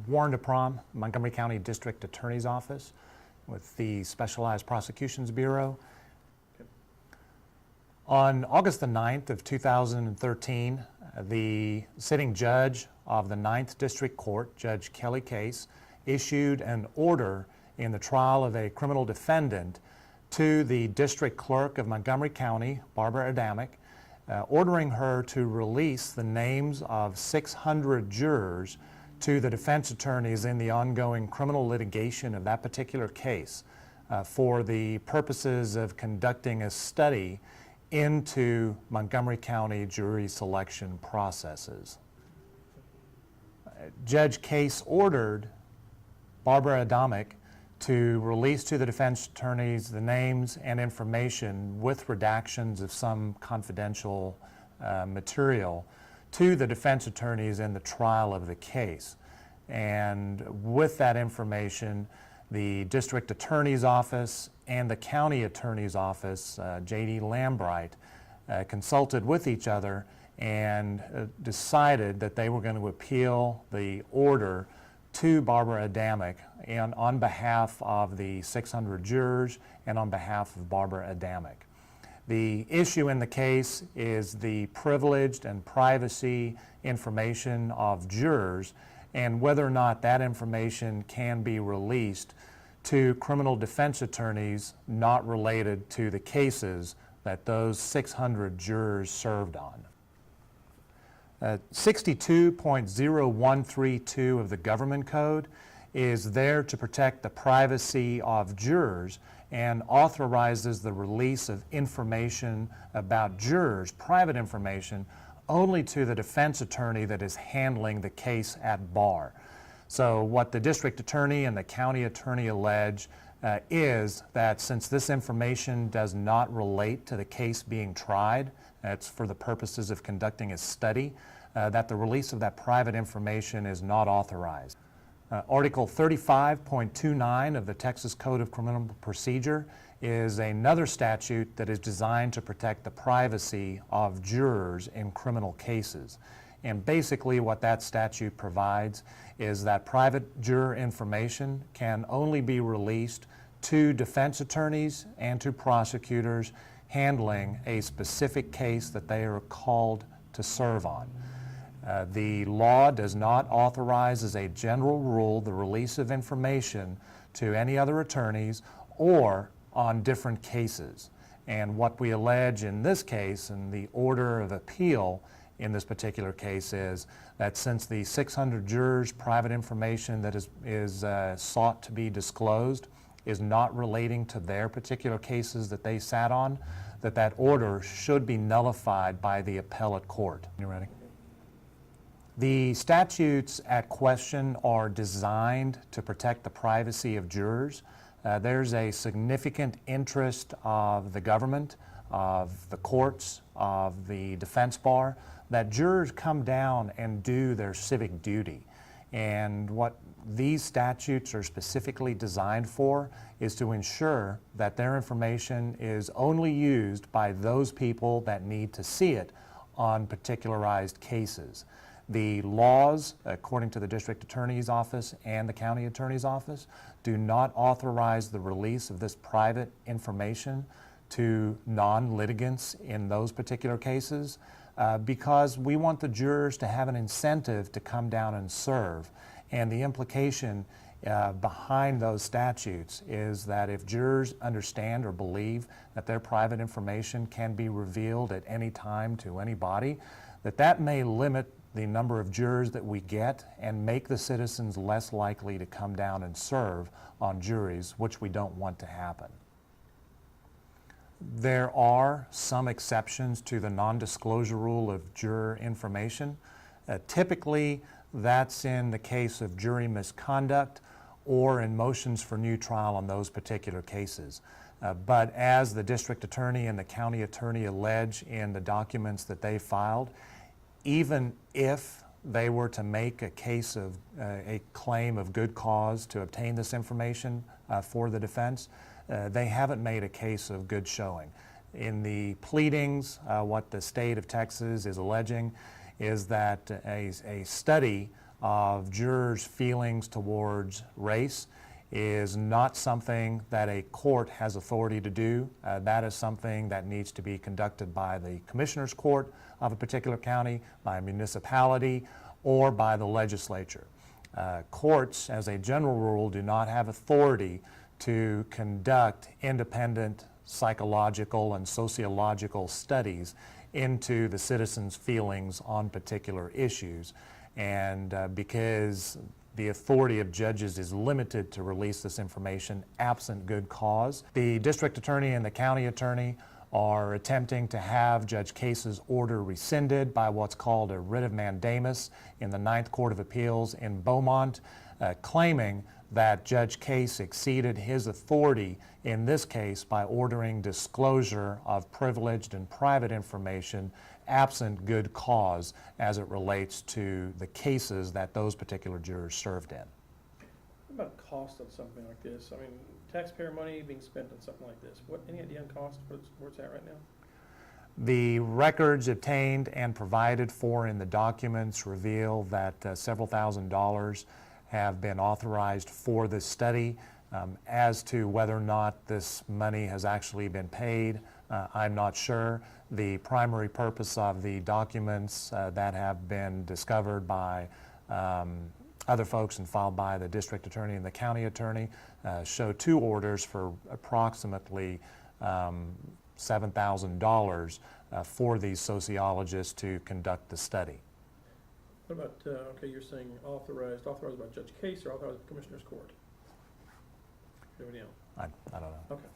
Warren DeProm, Montgomery County District Attorney's Office with the Specialized Prosecutions Bureau. On August the 9th of 2013, the sitting judge of the 9th District Court, Judge Kelly Case, issued an order in the trial of a criminal defendant to the District Clerk of Montgomery County, Barbara Adamick, ordering her to release the names of 600 jurors to the defense attorneys in the ongoing criminal litigation of that particular case for the purposes of conducting a study into Montgomery County jury selection processes. Judge Case ordered Barbara Adamick to release to the defense attorneys the names and information with redactions of some confidential material to the defense attorneys in the trial of the case. And with that information, the district attorney's office and the county attorney's office, J.D. Lambright, consulted with each other and decided that they were going to appeal the order to Barbara Adamick and on behalf of the 600 jurors and on behalf of Barbara Adamick. The issue in the case is the privileged and privacy information of jurors and whether or not that information can be released to criminal defense attorneys not related to the cases that those 600 jurors served on. 62.0132 of the Government Code is there to protect the privacy of jurors and authorizes the release of information about jurors, private information, only to the defense attorney that is handling the case at bar. So what the district attorney and the county attorney allege is that since this information does not relate to the case being tried, it's for the purposes of conducting a study, that the release of that private information is not authorized. Article 35.29 of the Texas Code of Criminal Procedure is another statute that is designed to protect the privacy of jurors in criminal cases. And basically what that statute provides is that private juror information can only be released to defense attorneys and to prosecutors handling a specific case that they are called to serve on. The law does not authorize as a general rule the release of information to any other attorneys or on different cases. And what we allege in this case, in the order of appeal in this particular case, is that since the 600 jurors' private information that is sought to be disclosed is not relating to their particular cases that they sat on, that order should be nullified by the appellate court. You ready? The statutes at question are designed to protect the privacy of jurors. There's a significant interest of the government, of the courts, of the defense bar, that jurors come down and do their civic duty. And what these statutes are specifically designed for is to ensure that their information is only used by those people that need to see it on particularized cases. The laws, according to the district attorney's office and the county attorney's office, do not authorize the release of this private information to non-litigants in those particular cases because we want the jurors to have an incentive to come down and serve. And the implication behind those statutes is that if jurors understand or believe that their private information can be revealed at any time to anybody, that may limit the number of jurors that we get and make the citizens less likely to come down and serve on juries, which we don't want to happen. There are some exceptions to the non-disclosure rule of juror information. Typically, that's in the case of jury misconduct or in motions for new trial on those particular cases. But as the district attorney and the county attorney allege in the documents that they filed, even if they were to make a case of a claim of good cause to obtain this information for the defense, they haven't made a case of good showing. In the pleadings, what the state of Texas is alleging is that a study of jurors' feelings towards race is not something that a court has authority to do. That is something that needs to be conducted by the Commissioner's Court of a particular county, by a municipality, or by the legislature. Courts, as a general rule, do not have authority to conduct independent psychological and sociological studies into the citizens' feelings on particular issues. And because the authority of judges is limited to release this information absent good cause, the district attorney and the county attorney are attempting to have Judge Case's order rescinded by what's called a writ of mandamus in the Ninth Court of Appeals in Beaumont, claiming that Judge Case exceeded his authority in this case by ordering disclosure of privileged and private information absent good cause as it relates to the cases that those particular jurors served in. What about cost of something like this? I mean, taxpayer money being spent on something like this. Any idea on cost where it's at right now? The records obtained and provided for in the documents reveal that several $1,000s have been authorized for this study. As to whether or not this money has actually been paid, I'm not sure. The primary purpose of the documents that have been discovered by other folks and filed by the district attorney and the county attorney show two orders for approximately $7,000 for these sociologists to conduct the study. What about, okay, you're saying authorized by Judge Case or authorized by Commissioner's Court? Do you know? I don't know. Okay.